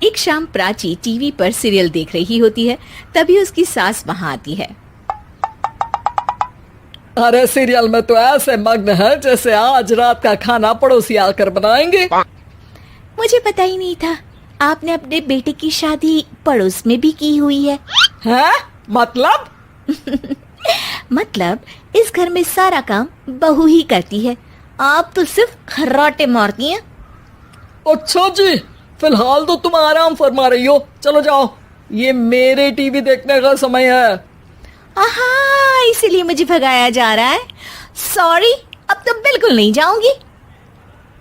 एक शाम प्राची टीवी पर सीरियल देख रही होती है। तभी उसकी सास वहाँ आती है। अरे सीरियल में तो ऐसे मग्न है जैसे आज रात का खाना पड़ोसी आकर बनाएंगे। मुझे पता ही नहीं था आपने अपने बेटे की शादी पड़ोस में भी की हुई है। हैं? मतलब? मतलब इस घर में सारा काम बहू ही करती है, आप तो सिर्फ खर्राटे मारती हैं। अच्छा जी, फिलहाल तो तुम आराम फरमा रही हो, चलो जाओ, ये मेरे टीवी देखने का समय है। आहा, इसीलिए मुझे भगाया जा रहा है। सॉरी, अब तो बिल्कुल नहीं जाऊंगी।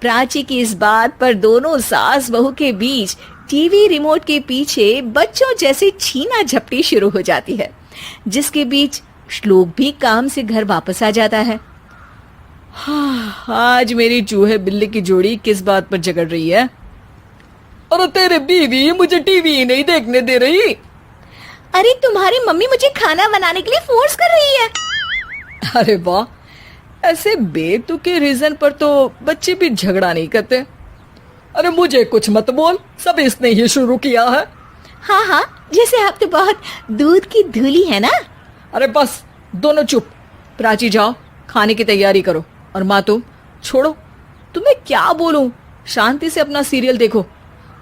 प्राची की इस बात पर दोनों सास बहू के बीच टीवी रिमोट के पीछे बच्चों जैसे छीना झपटी शुरू हो जाती है, जिसके बीच श्लोक भी काम से घर वापस आ जाता है। हाँ, आज मेरी चूहे बिल्ली की जोड़ी किस बात पर झगड़ रही है? अरे तेरे बीवी मुझे टीवी ही नहीं देखने दे रही। अरे तुम्हारी मम्मी मुझे खाना बनाने के लिए फोर्स कर रही है। अरे वाह, ऐसे बेतुके रीजन पर तो बच्चे भी झगड़ा नहीं करते। अरे मुझे कुछ मत बोल, सब इसने ही शुरू किया है। हाँ हाँ, जैसे आप तो बहुत दूध की धूली है ना। अरे बस, दोनों चुप। प्राची जाओ, खाने की तैयारी करो। और माँ तुम छोड़ो, तुम्हें क्या बोलूं, शांति से अपना सीरियल देखो,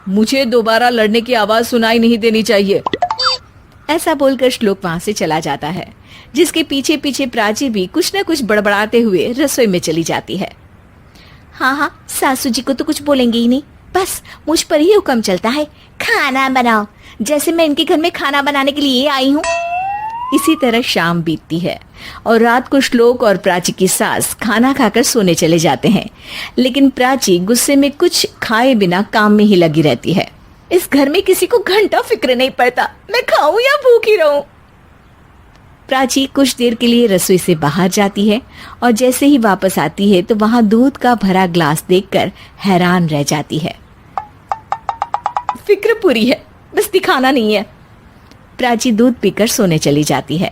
मुझे दोबारा लड़ने की आवाज सुनाई नहीं देनी चाहिए। ऐसा बोलकर श्लोक वहां से चला जाता है, जिसके पीछे पीछे प्राची भी कुछ न कुछ बड़बड़ाते हुए रसोई में चली जाती है। हाँ हाँ, सासू जी को तो कुछ बोलेंगे ही नहीं, बस मुझ पर ही हुक्म चलता है, खाना बनाओ, जैसे मैं इनके घर में खाना बनाने के लिए आई हूँ। इसी तरह शाम बीतती है और रात को श्लोक और प्राची की सास खाना खाकर सोने चले जाते हैं, लेकिन प्राची गुस्से में कुछ खाए बिना काम में ही लगी रहती है। इस घर में किसी को घंटा फिक्र नहीं पड़ता, मैं खाऊं या भूखी रहूं। प्राची कुछ देर के लिए रसोई से बाहर जाती है और जैसे ही वापस आती है तो वहां दूध का भरा ग्लास देखकर हैरान रह जाती है। फिक्र पूरी है, बस दिखाना नहीं है। प्राची दूध पीकर सोने चली जाती है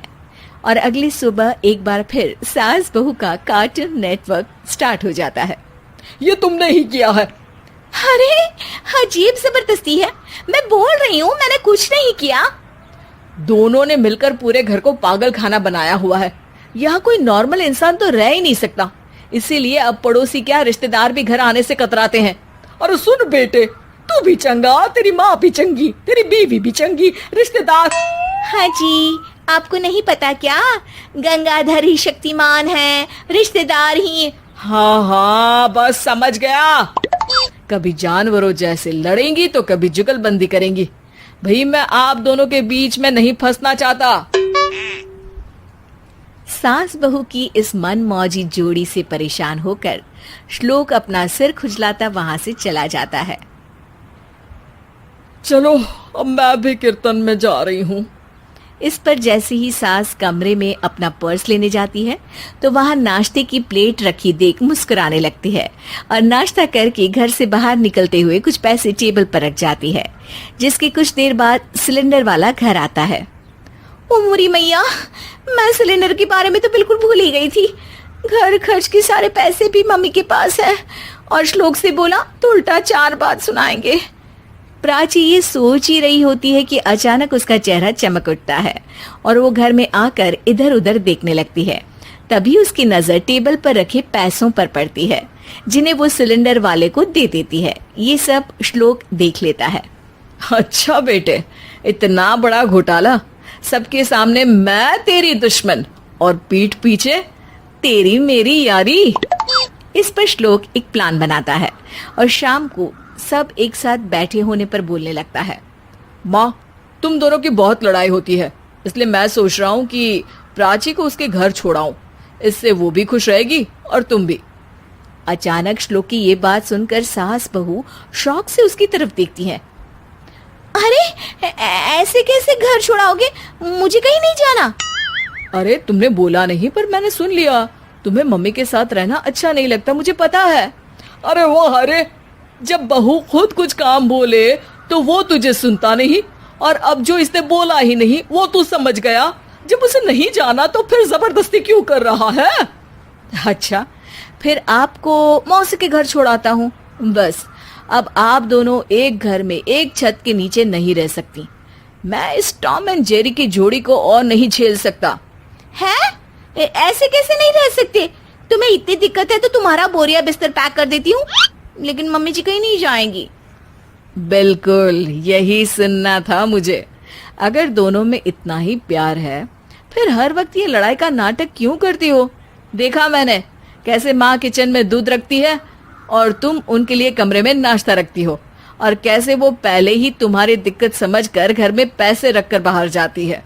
और अगली सुबह एक बार फिर सास बहू का कार्टून नेटवर्क स्टार्ट हो जाता है। ये तुमने ही किया है। अरे अजीब जबरदस्ती है, मैं बोल रही हूँ मैंने कुछ नहीं किया। दोनों ने मिलकर पूरे घर को पागल खाना बनाया हुआ है। यहाँ कोई नॉर्मल इंसान तो रह ही नहीं सकता, इसीलिए अब पड़ोसी क्या रिश्तेदार भी घर आने से कतराते हैं। और सुन बेटे, तू भी चंगा, तेरी माँ भी चंगी, तेरी बीवी भी चंगी, रिश्तेदार। हाँ जी, आपको नहीं पता क्या, गंगाधर ही शक्तिमान है, रिश्तेदार ही। हाँ हाँ, बस समझ गया। कभी जानवरों जैसे लड़ेंगी तो कभी जुगलबंदी करेंगी। भाई मैं आप दोनों के बीच में नहीं फंसना चाहता। सास बहू की इस मनमौजी जोड़ी से परेशान होकर श्लोक अपना सिर खुजलाता वहां से चला जाता है। चलो अब मैं भी कीर्तन में जा रही हूँ। इस पर जैसे ही सास कमरे में अपना पर्स लेने जाती है तो वहां नाश्ते की प्लेट रखी देख मुस्कुराने लगती है और नाश्ता करके घर से बाहर निकलते हुए कुछ पैसे टेबल पर रख जाती है, जिसके कुछ देर बाद सिलेंडर वाला घर आता है। ओ मोरी मैया, मैं सिलेंडर के बारे में तो बिल्कुल भूल ही गई थी। घर खर्च के सारे पैसे भी मम्मी के पास है और श्लोक से बोला तो उल्टा 4 बात सुनाएंगे। प्राची ये सोच ही रही होती है कि अचानक उसका चेहरा चमक उठता है और वो घर में आकर इधर उधर देखने लगती है। तभी उसकी नजर टेबल पर रखे पैसों पर पड़ती है, जिन्हें वो सिलेंडर वाले को दे देती है। ये सब श्लोक देख लेता है। अच्छा बेटे, इतना बड़ा घोटाला, सबके सामने मैं तेरी दुश्मन और पीठ पीछे तेरी मेरी यारी। इस पर श्लोक एक प्लान बनाता है और शाम को सब एक साथ बैठे होने पर बोलने लगता है। माँ, तुम दोनों की बहुत लड़ाई होती है, इसलिए मैं सोच रहा हूँ कि प्राची को उसके घर छोड़ाऊं, इससे वो भी खुश रहेगी और तुम भी। अचानक श्लोक की ये बात सुनकर सास बहू शौक से उसकी तरफ देखती हैं। अरे ऐसे कैसे घर छोड़ाओगे, मुझे कहीं नहीं जाना। अरे तुमने बोला नहीं पर मैंने सुन लिया, तुम्हें मम्मी के साथ रहना अच्छा नहीं लगता, मुझे पता है। अरे वाह, अरे जब बहू खुद कुछ काम बोले तो वो तुझे सुनता नहीं, और अब जो इसने बोला ही नहीं वो तू समझ गया। जब उसे नहीं जाना तो फिर जबरदस्ती क्यों कर रहा है? अच्छा, फिर आपको मौसी के घर छोड़ाता हूँ, बस अब आप दोनों एक घर में एक छत के नीचे नहीं रह सकती। मैं इस टॉम एंड जेरी की जोड़ी को और नहीं झेल सकता। है? ऐसे कैसे नहीं रह सकते? तुम्हें इतनी दिक्कत है तो तुम्हारा बोरिया बिस्तर पैक कर देती हूँ, लेकिन मम्मी जी कहीं नहीं जाएंगी। बिल्कुल यही सुनना था मुझे। अगर दोनों में इतना ही प्यार है फिर हर वक्त ये लड़ाई का नाटक क्यों करती हो? देखा मैंने कैसे माँ किचन में दूध रखती है और तुम उनके लिए कमरे में नाश्ता रखती हो, और कैसे वो पहले ही तुम्हारी दिक्कत समझकर घर में पैसे रखकर बाहर जाती है।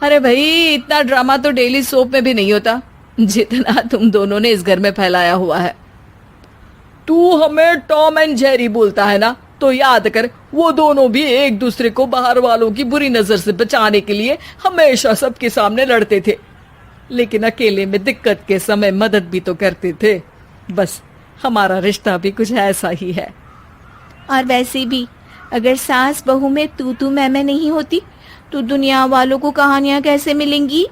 अरे भाई, इतना ड्रामा तो डेली सोप में भी नहीं होता जितना तुम दोनों ने इस घर में फैलाया हुआ है। तू हमें टॉम एंड जेरी बोलता है ना, तो याद कर वो दोनों भी एक दूसरे को बाहर वालों की बुरी नजर से बचाने के लिए हमेशा सबके सामने लड़ते थे, लेकिन अकेले में दिक्कत के समय मदद भी तो करते थे। बस हमारा रिश्ता भी कुछ ऐसा ही है। और वैसे भी अगर सास बहू में तू मैं नहीं होती तो दुनिया वालों को कहानियां कैसे मिलेंगी?